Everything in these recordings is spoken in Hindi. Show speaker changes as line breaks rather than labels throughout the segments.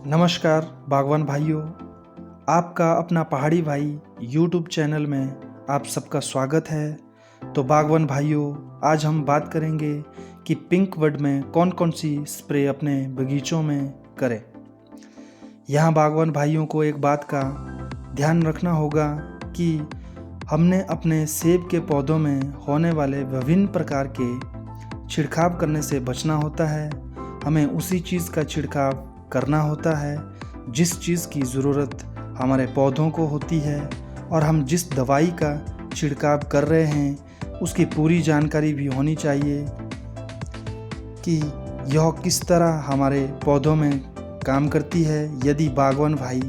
नमस्कार बागवान भाइयों, आपका अपना पहाड़ी भाई यूट्यूब चैनल में आप सबका स्वागत है। तो बागवान भाइयों, आज हम बात करेंगे कि पिंकवुड में कौन कौन सी स्प्रे अपने बगीचों में करें। यहाँ बागवान भाइयों को एक बात का ध्यान रखना होगा कि हमने अपने सेब के पौधों में होने वाले विभिन्न प्रकार के छिड़काव करने से बचना होता है। हमें उसी चीज़ का छिड़काव करना होता है जिस चीज़ की ज़रूरत हमारे पौधों को होती है, और हम जिस दवाई का छिड़काव कर रहे हैं उसकी पूरी जानकारी भी होनी चाहिए कि यह किस तरह हमारे पौधों में काम करती है। यदि बागवान भाई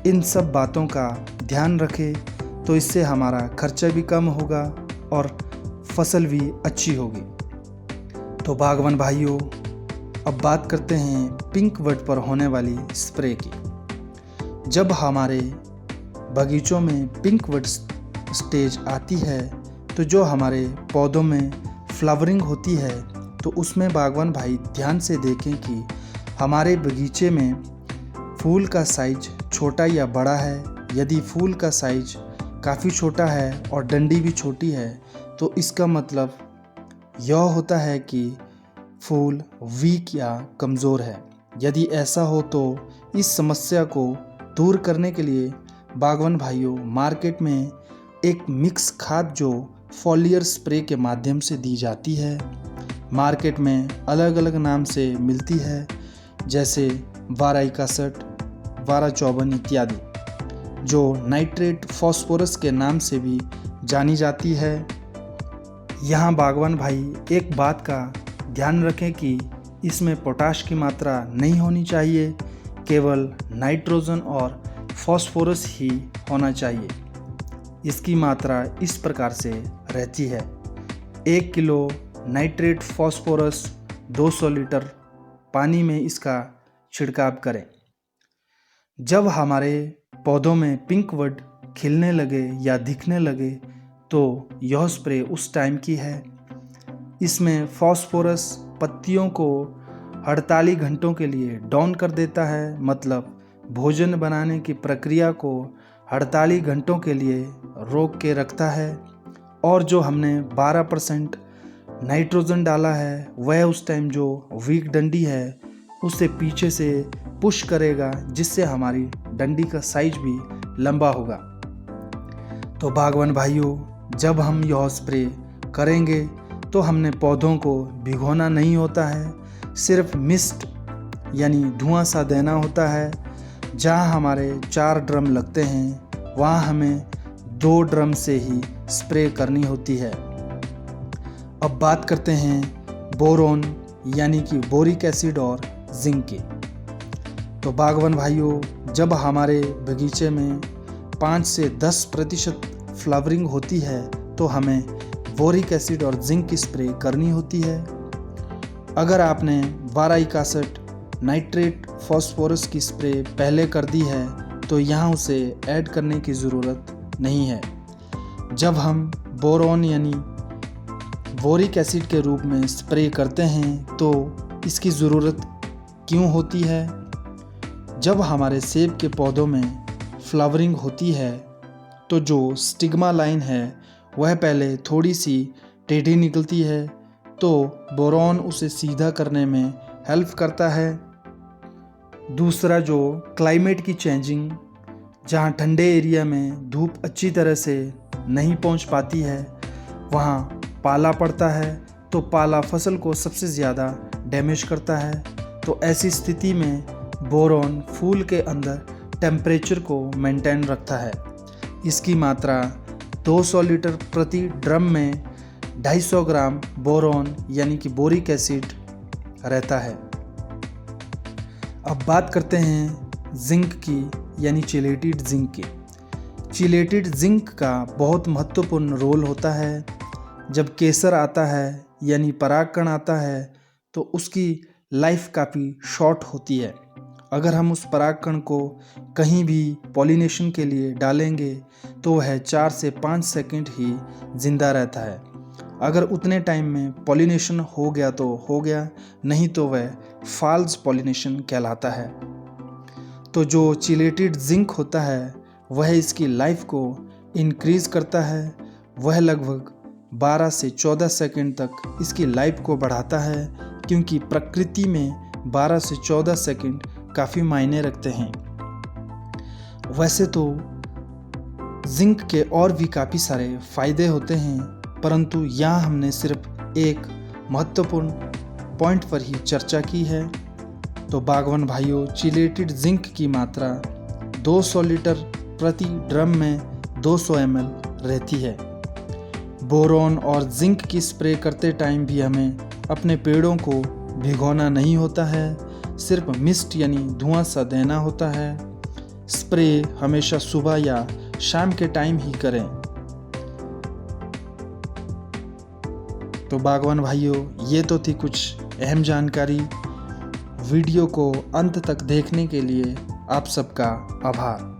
इन सब बातों का ध्यान रखे तो इससे हमारा खर्चा भी कम होगा और फसल भी अच्छी होगी। तो बागवान भाइयों, अब बात करते हैं पिंकवुड पर होने वाली स्प्रे की। जब हमारे बगीचों में पिंकवुड स्टेज आती है तो जो हमारे पौधों में फ्लावरिंग होती है, तो उसमें बागवान भाई ध्यान से देखें कि हमारे बगीचे में फूल का साइज छोटा या बड़ा है। यदि फूल का साइज काफ़ी छोटा है और डंडी भी छोटी है तो इसका मतलब यह होता है कि फूल वीक या कमज़ोर है। यदि ऐसा हो तो इस समस्या को दूर करने के लिए बागवान भाइयों, मार्केट में एक मिक्स खाद जो फॉलियर स्प्रे के माध्यम से दी जाती है, मार्केट में अलग अलग नाम से मिलती है, जैसे 1261, 1254 इत्यादि, जो नाइट्रेट फॉस्फोरस के नाम से भी जानी जाती है। यहाँ बागवान भाई एक बात का ध्यान रखें कि इसमें पोटाश की मात्रा नहीं होनी चाहिए, केवल नाइट्रोजन और फॉस्फोरस ही होना चाहिए। इसकी मात्रा इस प्रकार से रहती है: 1 किलो नाइट्रेट फॉस्फोरस 200 लीटर पानी में इसका छिड़काव करें। जब हमारे पौधों में पिंकवुड खिलने लगे या दिखने लगे तो यह स्प्रे उस टाइम की है। इसमें फॉस्फोरस पत्तियों को 48 घंटों के लिए डाउन कर देता है, मतलब भोजन बनाने की प्रक्रिया को 48 घंटों के लिए रोक के रखता है। और जो हमने 12% नाइट्रोजन डाला है वह उस टाइम जो वीक डंडी है उसे पीछे से पुश करेगा, जिससे हमारी डंडी का साइज भी लंबा होगा। तो बागवान भाइयों, जब हम यह स्प्रे करेंगे तो हमने पौधों को भिगोना नहीं होता है, सिर्फ मिस्ट यानी धुआं सा देना होता है। जहाँ हमारे 4 ड्रम लगते हैं वहाँ हमें 2 ड्रम से ही स्प्रे करनी होती है। अब बात करते हैं बोरोन यानी कि बोरिक एसिड और जिंक की। तो बागवान भाइयों, जब हमारे बगीचे में 5 से 10% फ्लावरिंग होती है तो हमें बोरिक एसिड और जिंक की स्प्रे करनी होती है। अगर आपने 1261 नाइट्रेट फॉस्फोरस की स्प्रे पहले कर दी है तो यहाँ उसे ऐड करने की ज़रूरत नहीं है। जब हम बोरोन यानी बोरिक एसिड के रूप में स्प्रे करते हैं तो इसकी ज़रूरत क्यों होती है? जब हमारे सेब के पौधों में फ्लावरिंग होती है तो जो स्टिग्मा लाइन है वह पहले थोड़ी सी टेढ़ी निकलती है, तो बोरोन उसे सीधा करने में हेल्प करता है। दूसरा, जो क्लाइमेट की चेंजिंग, जहाँ ठंडे एरिया में धूप अच्छी तरह से नहीं पहुँच पाती है वहाँ पाला पड़ता है, तो पाला फसल को सबसे ज़्यादा डैमेज करता है। तो ऐसी स्थिति में बोरोन फूल के अंदर टेम्परेचर को मेंटेन रखता है। इसकी मात्रा 200 लीटर प्रति ड्रम में 250 ग्राम बोरोन यानी कि बोरिक एसिड रहता है। अब बात करते हैं जिंक की यानी चिलेटेड जिंक की। चिलेटेड जिंक का बहुत महत्वपूर्ण रोल होता है। जब केसर आता है यानी परागकण आता है तो उसकी लाइफ काफ़ी शॉर्ट होती है। अगर हम उस परागकण को कहीं भी पॉलिनेशन के लिए डालेंगे तो वह 4 से 5 सेकंड ही ज़िंदा रहता है। अगर उतने टाइम में पॉलिनेशन हो गया तो हो गया, नहीं तो वह फॉल्स पॉलिनेशन कहलाता है। तो जो चिलेटेड जिंक होता है वह इसकी लाइफ को इंक्रीज करता है। वह लगभग 12 से 14 सेकंड तक इसकी लाइफ को बढ़ाता है, क्योंकि प्रकृति में 12 से 14 सेकंड काफ़ी मायने रखते हैं। वैसे तो जिंक के और भी काफ़ी सारे फ़ायदे होते हैं, परंतु यहाँ हमने सिर्फ एक महत्वपूर्ण पॉइंट पर ही चर्चा की है। तो बागवान भाइयों, चिलेटेड जिंक की मात्रा 200 लीटर प्रति ड्रम में 200 ml रहती है। बोरोन और जिंक की स्प्रे करते टाइम भी हमें अपने पेड़ों को भिगोना नहीं होता है, सिर्फ मिस्ट यानी धुआं सा देना होता है। स्प्रे हमेशा सुबह या शाम के टाइम ही करें। तो बागवान भाइयों, ये तो थी कुछ अहम जानकारी। वीडियो को अंत तक देखने के लिए आप सबका आभार।